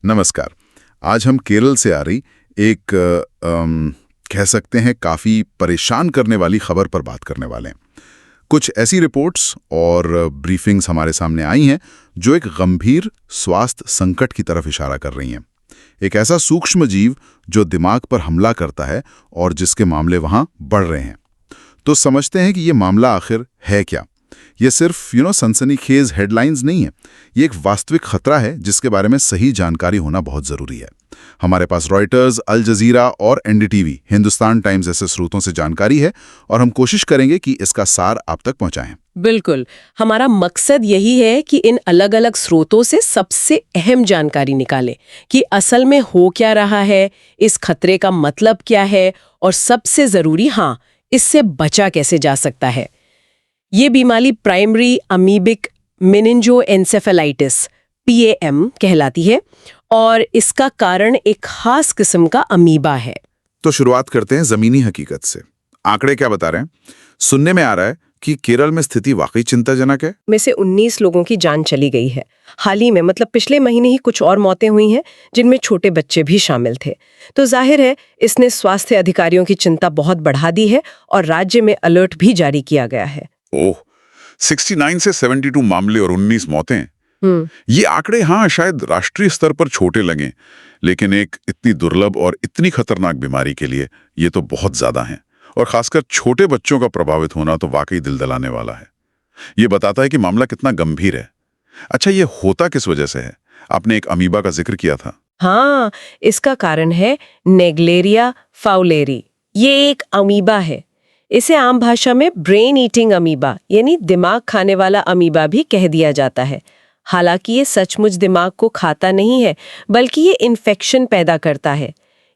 नमस्कार। आज हम केरल से आ रही एक कह सकते हैं काफ़ी परेशान करने वाली खबर पर बात करने वाले हैं। कुछ ऐसी रिपोर्ट्स और ब्रीफिंग्स हमारे सामने आई हैं जो एक गंभीर स्वास्थ्य संकट की तरफ इशारा कर रही हैं। एक ऐसा सूक्ष्म जीव जो दिमाग पर हमला करता है और जिसके मामले वहाँ बढ़ रहे हैं। तो समझते हैं कि ये मामला आखिर है क्या। ये सिर्फ सनसनीखेज हेडलाइंस नहीं है, ये एक वास्तविक खतरा है जिसके बारे में सही जानकारी होना बहुत ज़रूरी है। हमारे पास रॉयटर्स, अल जजीरा और एनडीटीवी, हिंदुस्तान टाइम्स जैसे स्रोतों से जानकारी है और हम कोशिश करेंगे कि इसका सार आप तक पहुंचाएं। बिल्कुल, हमारा मकसद यही है कि इन अलग अलग स्रोतों से सबसे अहम जानकारी निकालें कि असल में हो क्या रहा है, इस खतरे का मतलब क्या है और सबसे ज़रूरी इससे बचा कैसे जा सकता है। ये बीमारी प्राइमरी अमीबिक मेनिंजोएन्सेफेलाइटिस PAM कहलाती है और इसका कारण एक खास किस्म का अमीबा है। तो शुरुआत करते हैं जमीनी हकीकत से। आंकड़े क्या बता रहे हैं? सुनने में आ रहा है कि केरल में स्थिति वाकई चिंताजनक है। में से 19 लोगों की जान चली गई है। हाल ही में मतलब पिछले महीने ही कुछ और मौतें हुई हैं जिनमें छोटे बच्चे भी शामिल थे। तो जाहिर है इसने स्वास्थ्य अधिकारियों की चिंता बहुत बढ़ा दी है और राज्य में अलर्ट भी जारी किया गया है। ओह, 69 से 72 मामले और 19 मौतें। ये आंकड़े शायद राष्ट्रीय स्तर पर छोटे लगें, लेकिन एक इतनी दुर्लभ और इतनी खतरनाक बीमारी के लिए ये तो बहुत ज्यादा है। और खासकर छोटे बच्चों का प्रभावित होना तो वाकई दिल दहलाने वाला है। ये बताता है कि मामला कितना गंभीर है। अच्छा, ये होता किस वजह से है? आपने एक अमीबा का जिक्र किया था। इसका कारण है नेग्लेरिया फाउलेरी। ये एक अमीबा है। इसे आम भाषा में ब्रेन ईटिंग अमीबा यानी दिमाग खाने वाला अमीबा भी कह दिया जाता है। हालांकि ये सचमुच दिमाग को खाता नहीं है, बल्कि ये इन्फेक्शन पैदा करता है।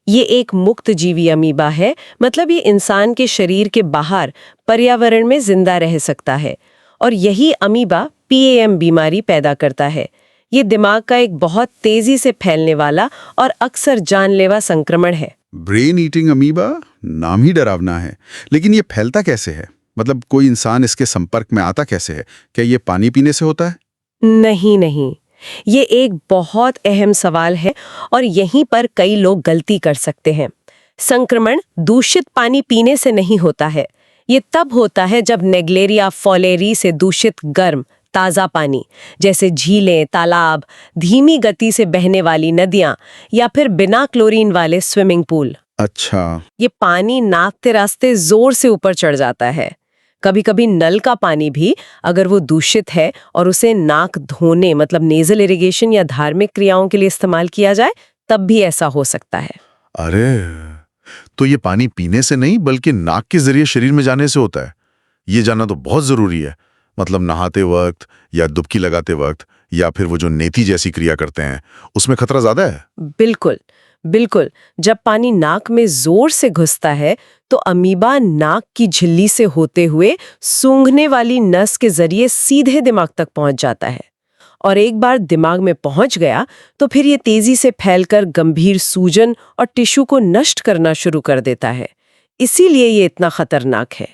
ये एक मुक्त जीवी अमीबा है, मतलब ये इंसान के शरीर के बाहर पर्यावरण में जिंदा रह सकता है और यही अमीबा PAM बीमारी पैदा करता है। ये दिमाग का एक बहुत तेजी से फैलने वाला और अक्सर जानलेवा संक्रमण है। ब्रेन ईटिंग अमीबा, नाम ही डरावना है। लेकिन ये फैलता कैसे है? मतलब कोई इंसान इसके संपर्क में आता कैसे है? क्या ये पानी पीने से होता है? नहीं, ये एक बहुत अहम सवाल है और यहीं पर कई लोग गलती कर सकते हैं। संक्रमण दूषित पानी पीने से नहीं होता है। ये तब होता है जब नेग्लेरिया फाउलेरी से दूषित गर्म ताज़ा पानी जैसे झीलें, तालाब, धीमी गति से बहने वाली नदियां या फिर बिना क्लोरीन वाले स्विमिंग पूल। अच्छा, ये पानी नाक के रास्ते जोर से ऊपर चढ़ जाता है। कभी कभी नल का पानी भी, अगर वो दूषित है और उसे नाक धोने मतलब नेजल इरिगेशन या धार्मिक क्रियाओं के लिए इस्तेमाल किया जाए, तब भी ऐसा हो सकता है। अरे, तो ये पानी पीने से नहीं बल्कि नाक के जरिए शरीर में जाने से होता है। ये जानना तो बहुत जरूरी है। मतलब नहाते वक्त या डुबकी लगाते वक्त या फिर वो जो नेती जैसी क्रिया करते हैं, उसमें खतरा ज्यादा है। बिल्कुल। जब पानी नाक में जोर से घुसता है तो अमीबा नाक की झिल्ली से होते हुए सूंघने वाली नस के जरिए सीधे दिमाग तक पहुंच जाता है और एक बार दिमाग में पहुंच गया तो फिर ये तेजी से फैलकर गंभीर सूजन और टिश्यू को नष्ट करना शुरू कर देता है। इसीलिए ये इतना खतरनाक है।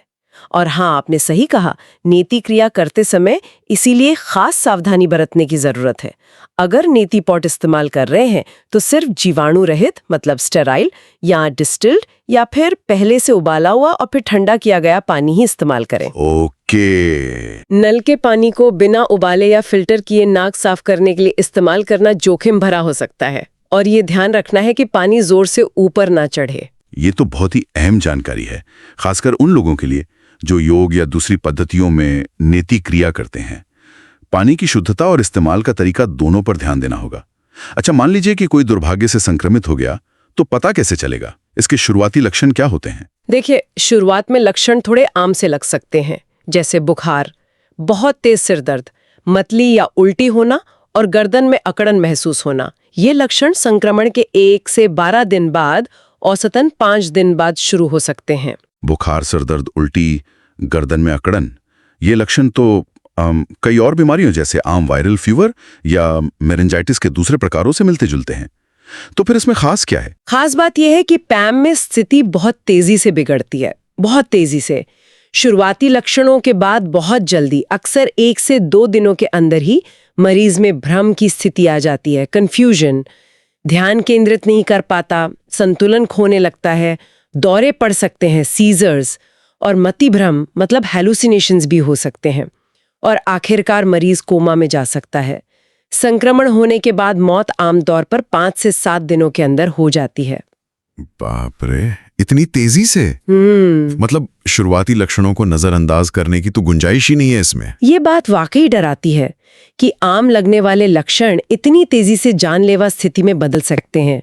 और आपने सही कहा, नेति क्रिया करते समय इसीलिए खास सावधानी बरतने की जरूरत है। अगर नेति पॉट इस्तेमाल कर रहे हैं तो सिर्फ जीवाणु रहित मतलब स्टेराइल या डिस्टिल्ड या फिर पहले से उबाला हुआ और फिर ठंडा किया गया पानी ही इस्तेमाल करें। ओके। नल के पानी को बिना उबाले या फिल्टर किए नाक साफ करने के लिए इस्तेमाल करना जोखिम भरा हो सकता है और ये ध्यान रखना है कि पानी जोर से ऊपर ना चढ़े। ये तो बहुत ही अहम जानकारी है, खासकर उन लोगों के लिए जो योग या दूसरी पद्धतियों में नेति क्रिया करते हैं। पानी की शुद्धता और इस्तेमाल का तरीका दोनों पर ध्यान देना होगा। अच्छा, मान लीजिए कि कोई दुर्भाग्य से संक्रमित हो गया, तो पता कैसे चलेगा? इसके शुरुआती लक्षण क्या होते हैं? देखिए, शुरुआत में लक्षण थोड़े आम से लग सकते हैं, जैसे बुखार, बहुत तेज सिर दर्द, मतली या उल्टी होना और गर्दन में अकड़न महसूस होना। ये लक्षण संक्रमण के 1 से 12 दिन बाद, औसतन 5 दिन बाद शुरू हो सकते हैं। बुखार, सिरदर्द, उल्टी, गर्दन में अकड़न, ये लक्षण तो कई और बीमारियों जैसे आम वायरल फीवर या मेनिंजाइटिस के दूसरे प्रकारों से मिलते जुलते हैं। तो फिर इसमें खास क्या है? खास बात यह है कि PAM में स्थिति बहुत तेजी से बिगड़ती है, बहुत तेजी से। शुरुआती लक्षणों के बाद बहुत जल्दी, अक्सर 1 से 2 दिनों के अंदर ही मरीज में भ्रम की स्थिति आ जाती है, कंफ्यूजन, ध्यान केंद्रित नहीं कर पाता, संतुलन खोने लगता है, दौरे पड़ सकते हैं, सीजर्स, और मतिभ्रम मतलब हैलुसिनेशंस भी हो सकते हैं, और आखिरकार मरीज कोमा में जा सकता है। संक्रमण होने के बाद मौत आमतौर पर 5 से 7 दिनों के अंदर हो जाती है। बाप रे, इतनी तेजी से? मतलब शुरुआती लक्षणों को नजरअंदाज करने की तो गुंजाइश ही नहीं है इसमें। ये बात वाकई डराती है कि आम लगने वाले लक्षण इतनी तेजी से जानलेवा स्थिति में बदल सकते हैं।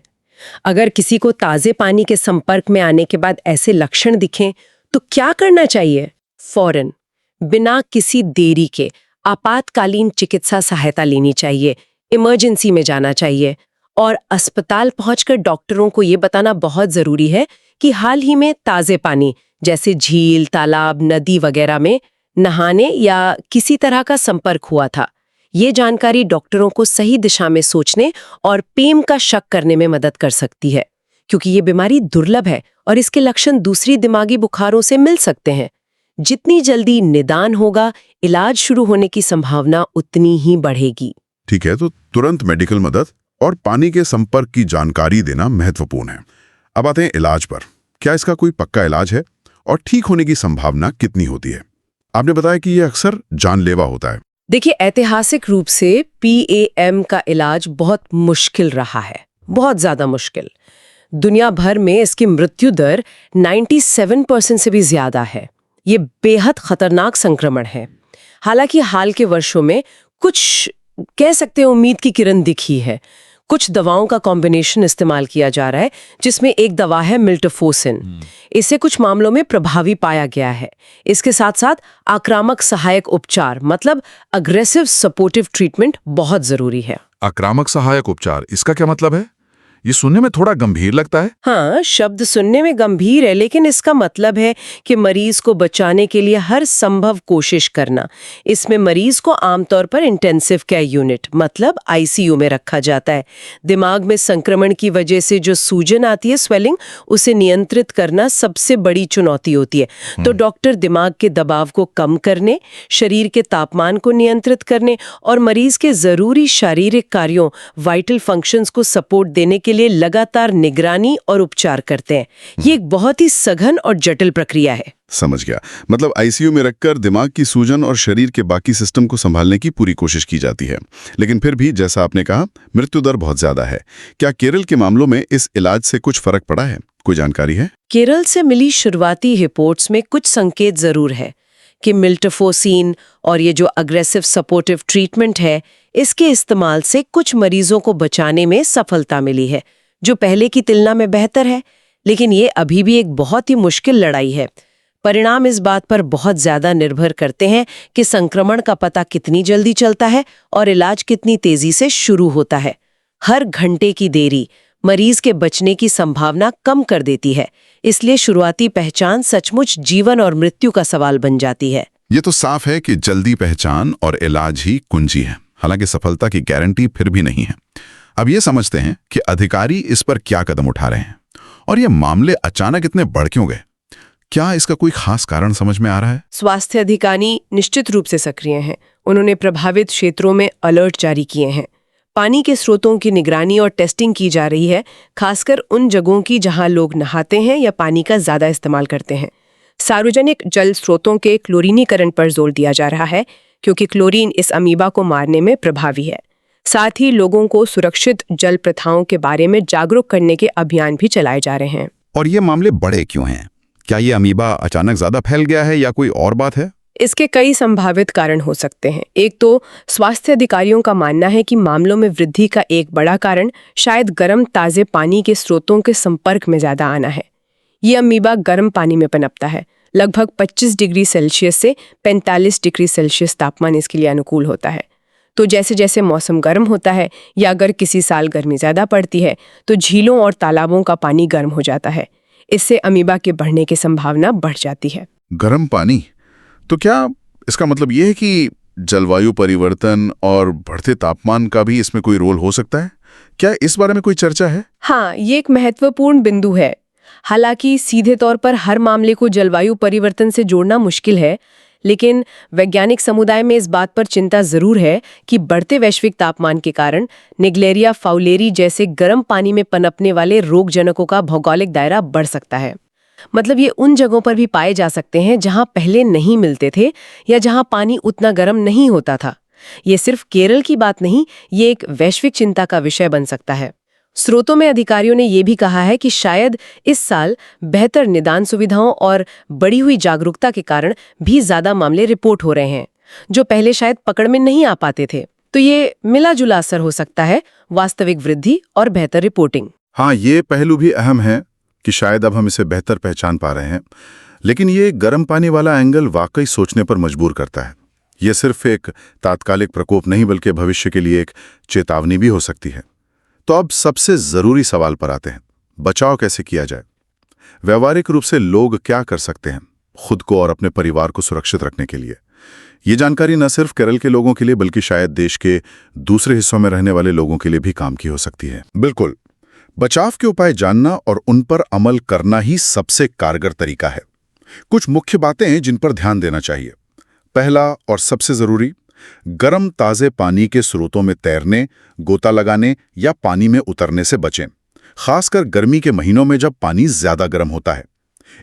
अगर किसी को ताजे पानी के संपर्क में आने के बाद ऐसे लक्षण दिखें तो क्या करना चाहिए? फौरन, बिना किसी देरी के आपातकालीन चिकित्सा सहायता लेनी चाहिए, इमरजेंसी में जाना चाहिए, और अस्पताल पहुंचकर डॉक्टरों को ये बताना बहुत जरूरी है कि हाल ही में ताजे पानी जैसे झील, तालाब, नदी वगैरह में नहाने या किसी तरह का संपर्क हुआ था। ये जानकारी डॉक्टरों को सही दिशा में सोचने और पेम का शक करने में मदद कर सकती है, क्योंकि ये बीमारी दुर्लभ है और इसके लक्षण दूसरी दिमागी बुखारों से मिल सकते हैं। जितनी जल्दी निदान होगा, इलाज शुरू होने की संभावना उतनी ही बढ़ेगी। ठीक है, तो तुरंत मेडिकल मदद और पानी के संपर्क की जानकारी देना महत्वपूर्ण है। अब आते हैं इलाज पर। क्या इसका कोई पक्का इलाज है और ठीक होने की संभावना कितनी होती है? आपने बताया कि यह अक्सर जानलेवा होता है। देखिए, ऐतिहासिक रूप से PAM का इलाज बहुत मुश्किल रहा है, बहुत ज्यादा मुश्किल। दुनिया भर में इसकी मृत्यु दर 97% से भी ज्यादा है। ये बेहद खतरनाक संक्रमण है। हालांकि हाल के वर्षों में कुछ कह सकते हैं उम्मीद की किरण दिखी है। कुछ दवाओं का कॉम्बिनेशन इस्तेमाल किया जा रहा है, जिसमें एक दवा है मिल्टोफोसिन। इसे कुछ मामलों में प्रभावी पाया गया है। इसके साथ साथ आक्रामक सहायक उपचार मतलब अग्रेसिव सपोर्टिव ट्रीटमेंट बहुत जरूरी है। आक्रामक सहायक उपचार, इसका क्या मतलब है? ये सुनने में थोड़ा गंभीर लगता है। हाँ, शब्द सुनने में गंभीर है, लेकिन इसका मतलब है कि मरीज को बचाने के लिए हर संभव कोशिश करना। इसमें मरीज को आमतौर पर इंटेंसिव केयर यूनिट मतलब ICU में रखा जाता है। दिमाग में संक्रमण की वजह से जो सूजन आती है, स्वेलिंग, उसे नियंत्रित करना सबसे बड़ी चुनौती होती है। तो डॉक्टर दिमाग के दबाव को कम करने, शरीर के तापमान को नियंत्रित करने और मरीज के जरूरी शारीरिक कार्यों, वाइटल फंक्शंस को सपोर्ट देने के लिए लगातार निगरानी और उपचार करते हैं। ये एक बहुत ही सघन और जटिल प्रक्रिया है। समझ गया। मतलब ICU में रखकर दिमाग की सूजन और शरीर के बाकी सिस्टम को संभालने की पूरी कोशिश की जाती है। लेकिन फिर भी जैसा आपने कहा, मृत्यु दर बहुत ज्यादा है। क्या केरल के मामलों में इस इलाज से कुछ फर्क पड़ा है? कोई जानकारी है? केरल से मिली शुरुआती रिपोर्ट्स में कुछ संकेत जरूर है कि मिल्टोफोसिन और ये जो अग्रेसिव सपोर्टिव ट्रीटमेंट है, इसके इस्तेमाल से कुछ मरीजों को बचाने में सफलता मिली है, जो पहले की तुलना में बेहतर है। लेकिन ये अभी भी एक बहुत ही मुश्किल लड़ाई है। परिणाम इस बात पर बहुत ज्यादा निर्भर करते हैं कि संक्रमण का पता कितनी जल्दी चलता है और इलाज कितनी तेजी से शुरू होता है। हर घंटे की देरी मरीज के बचने की संभावना कम कर देती है, इसलिए शुरुआती पहचान सचमुच जीवन और मृत्यु का सवाल बन जाती है। ये तो साफ है कि जल्दी पहचान और इलाज ही कुंजी है, हालांकि सफलता की गारंटी फिर भी नहीं है। अब ये समझते हैं कि अधिकारी इस पर क्या कदम उठा रहे हैं और ये मामले अचानक इतने बढ़ क्यों गए। क्या इसका कोई खास कारण समझ में आ रहा है? स्वास्थ्य अधिकारी निश्चित रूप से सक्रिय हैं। उन्होंने प्रभावित क्षेत्रों में अलर्ट जारी किए हैं। पानी के स्रोतों की निगरानी और टेस्टिंग की जा रही है, खासकर उन जगहों की जहां लोग नहाते हैं या पानी का ज्यादा इस्तेमाल करते हैं। सार्वजनिक जल स्रोतों के क्लोरीनीकरण पर जोर दिया जा रहा है, क्योंकि क्लोरीन इस अमीबा को मारने में प्रभावी है। साथ ही लोगों को सुरक्षित जल प्रथाओं के बारे में जागरूक करने के अभियान भी चलाए जा रहे हैं। और ये मामले बड़े क्यों हैं? क्या ये अमीबा अचानक ज्यादा फैल गया है या कोई और बात है? इसके कई संभावित कारण हो सकते हैं। एक तो स्वास्थ्य अधिकारियों का मानना है कि मामलों में वृद्धि का एक बड़ा कारण शायद गर्म ताजे पानी के स्रोतों के संपर्क में ज्यादा आना है। ये अमीबा गर्म पानी में पनपता है। लगभग 25 डिग्री सेल्सियस से 45 डिग्री सेल्सियस तापमान इसके लिए अनुकूल होता है। तो जैसे जैसे मौसम गर्म होता है या अगर किसी साल गर्मी ज्यादा पड़ती है तो झीलों और तालाबों का पानी गर्म हो जाता है। इससे अमीबा के बढ़ने की संभावना बढ़ जाती है। गर्म पानी, तो क्या इसका मतलब ये है कि जलवायु परिवर्तन और बढ़ते तापमान का भी इसमें कोई रोल हो सकता है? क्या इस बारे में कोई चर्चा है? हाँ, ये एक महत्वपूर्ण बिंदु है। हालांकि सीधे तौर पर हर मामले को जलवायु परिवर्तन से जोड़ना मुश्किल है, लेकिन वैज्ञानिक समुदाय में इस बात पर चिंता जरूर है कि बढ़ते वैश्विक तापमान के कारण निग्लेरिया फाउलेरी जैसे गर्म पानी में पनपने वाले रोगजनकों का भौगोलिक दायरा बढ़ सकता है। मतलब ये उन जगहों पर भी पाए जा सकते हैं जहां पहले नहीं मिलते थे या जहां पानी उतना गर्म नहीं होता था। ये सिर्फ केरल की बात नहीं, ये एक वैश्विक चिंता का विषय बन सकता है। स्रोतों में अधिकारियों ने ये भी कहा है कि शायद इस साल बेहतर निदान सुविधाओं और बढ़ी हुई जागरूकता के कारण भी ज्यादा मामले रिपोर्ट हो रहे हैं, जो पहले शायद पकड़ में नहीं आ पाते थे। तो ये मिला जुला असर हो सकता है, वास्तविक वृद्धि और बेहतर रिपोर्टिंग। हाँ, ये पहलू भी अहम है कि शायद अब हम इसे बेहतर पहचान पा रहे हैं। लेकिन ये गर्म पानी वाला एंगल वाकई सोचने पर मजबूर करता है। ये सिर्फ एक तात्कालिक प्रकोप नहीं बल्कि भविष्य के लिए एक चेतावनी भी हो सकती है। तो अब सबसे जरूरी सवाल पर आते हैं, बचाव कैसे किया जाए? व्यवहारिक रूप से लोग क्या कर सकते हैं खुद को और अपने परिवार को सुरक्षित रखने के लिए? ये जानकारी न सिर्फ केरल के लोगों के लिए बल्कि शायद देश के दूसरे हिस्सों में रहने वाले लोगों के लिए भी काम की हो सकती है। बिल्कुल, बचाव के उपाय जानना और उन पर अमल करना ही सबसे कारगर तरीका है। कुछ मुख्य बातें हैं जिन पर ध्यान देना चाहिए। पहला और सबसे जरूरी, गर्म ताजे पानी के स्रोतों में तैरने, गोता लगाने या पानी में उतरने से बचें, खासकर गर्मी के महीनों में जब पानी ज्यादा गर्म होता है।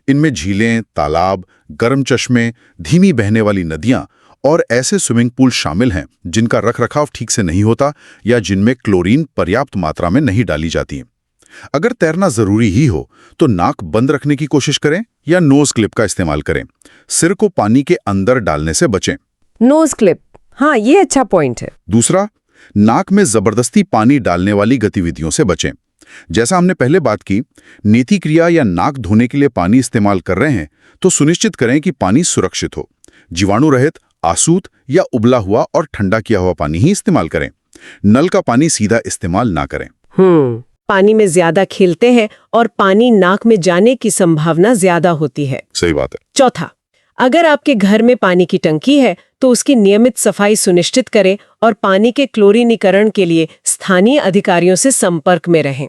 इनमें झीलें, तालाब, गर्म चश्मे, धीमी बहने वाली नदियां और ऐसे स्विमिंग पूल शामिल हैं जिनका रखरखाव ठीक से नहीं होता या जिनमें क्लोरीन पर्याप्त मात्रा में नहीं डाली जाती है। अगर तैरना जरूरी ही हो तो नाक बंद रखने की कोशिश करें या नोज क्लिप का इस्तेमाल करें। सिर को पानी के अंदर डालने से बचें। नोज क्लिप, हाँ, ये अच्छा पॉइंट है। दूसरा, नाक में जबरदस्ती पानी डालने वाली गतिविधियों से बचें। जैसा हमने पहले बात की, नेति क्रिया या नाक धोने के लिए पानी इस्तेमाल कर रहे हैं तो सुनिश्चित करें कि पानी सुरक्षित हो। जीवाणु रहित, आसूत या उबला हुआ और ठंडा किया हुआ पानी ही इस्तेमाल करें। नल का पानी सीधा इस्तेमाल ना करें। पानी में ज्यादा खेलते हैं और पानी नाक में जाने की संभावना ज्यादा होती है। सही बात है। चौथा, अगर आपके घर में पानी की टंकी है तो उसकी नियमित सफाई सुनिश्चित करें और पानी के क्लोरीनीकरण के लिए स्थानीय अधिकारियों से संपर्क में रहें।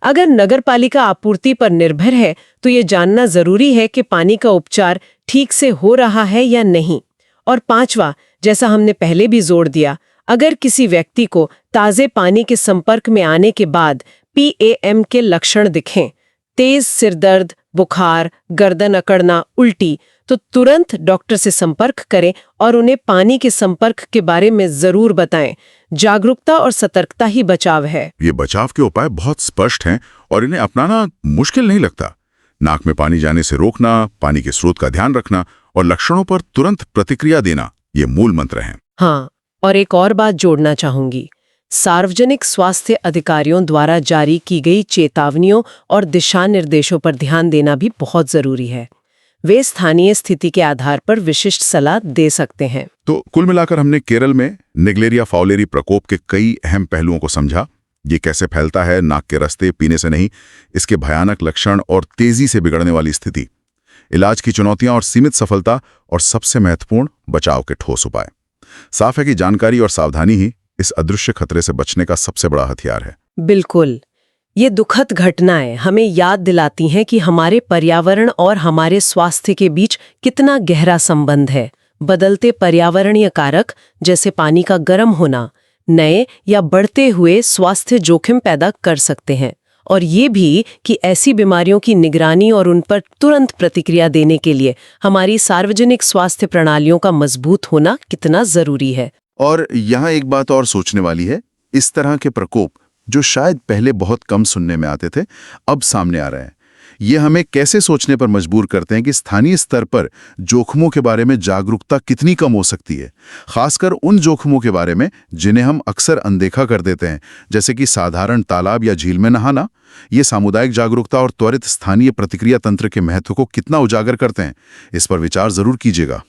अगर नगरपालिका आपूर्ति पर निर्भर है तो ये जानना जरूरी है कि पानी का उपचार ठीक से हो रहा है या नहीं। और पांचवा, जैसा हमने पहले भी जोर दिया, अगर किसी व्यक्ति को ताजे पानी के संपर्क में आने के बाद PAM के लक्षण दिखें, तेज सिरदर्द, बुखार, गर्दन अकड़ना, उल्टी, तो तुरंत डॉक्टर से संपर्क करें और उन्हें पानी के संपर्क के बारे में जरूर बताएं। जागरूकता और सतर्कता ही बचाव है। ये बचाव के उपाय बहुत स्पष्ट हैं और इन्हें अपनाना मुश्किल नहीं लगता। नाक में पानी जाने से रोकना, पानी के स्रोत का ध्यान रखना और लक्षणों पर तुरंत प्रतिक्रिया देना, ये मूल मंत्र हैं। हाँ, और एक और बात जोड़ना चाहूंगी। सार्वजनिक स्वास्थ्य अधिकारियों द्वारा जारी की गई चेतावनियों और दिशा निर्देशों पर ध्यान देना भी बहुत जरूरी है। वे स्थानीय स्थिति के आधार पर विशिष्ट सलाह दे सकते हैं। तो कुल मिलाकर हमने केरल में निग्लेरिया फाउलेरी प्रकोप के कई अहम पहलुओं को समझा। ये कैसे फैलता है, नाक के रास्ते, पीने से नहीं, इसके भयानक लक्षण और तेजी से बिगड़ने वाली स्थिति, इलाज की चुनौतियां और सीमित सफलता, और सबसे महत्वपूर्ण, बचाव के ठोस उपाय। साफ है कि जानकारी और सावधानी ही इस अदृश्य खतरे से बचने का सबसे बड़ा हथियार है। बिल्कुल, ये दुखद घटनाएं हमें याद दिलाती हैं कि हमारे पर्यावरण और हमारे स्वास्थ्य के बीच कितना गहरा संबंध है। बदलते पर्यावरणीय कारक जैसे पानी का गर्म होना नए या बढ़ते हुए स्वास्थ्य जोखिम पैदा कर सकते हैं, और ये भी कि ऐसी बीमारियों की निगरानी और उन पर तुरंत प्रतिक्रिया देने के लिए हमारी सार्वजनिक स्वास्थ्य प्रणालियों का मजबूत होना कितना जरूरी है। और यहाँ एक बात और सोचने वाली है, इस तरह के प्रकोप जो शायद पहले बहुत कम सुनने में आते थे, अब सामने आ रहे हैं। ये हमें कैसे सोचने पर मजबूर करते हैं कि स्थानीय स्तर पर जोखिमों के बारे में जागरूकता कितनी कम हो सकती है, खासकर उन जोखिमों के बारे में जिन्हें हम अक्सर अनदेखा कर देते हैं, जैसे कि साधारण तालाब या झील में नहाना। ये सामुदायिक जागरूकता और त्वरित स्थानीय प्रतिक्रिया तंत्र के महत्व को कितना उजागर करते हैं, इस पर विचार जरूर कीजिएगा।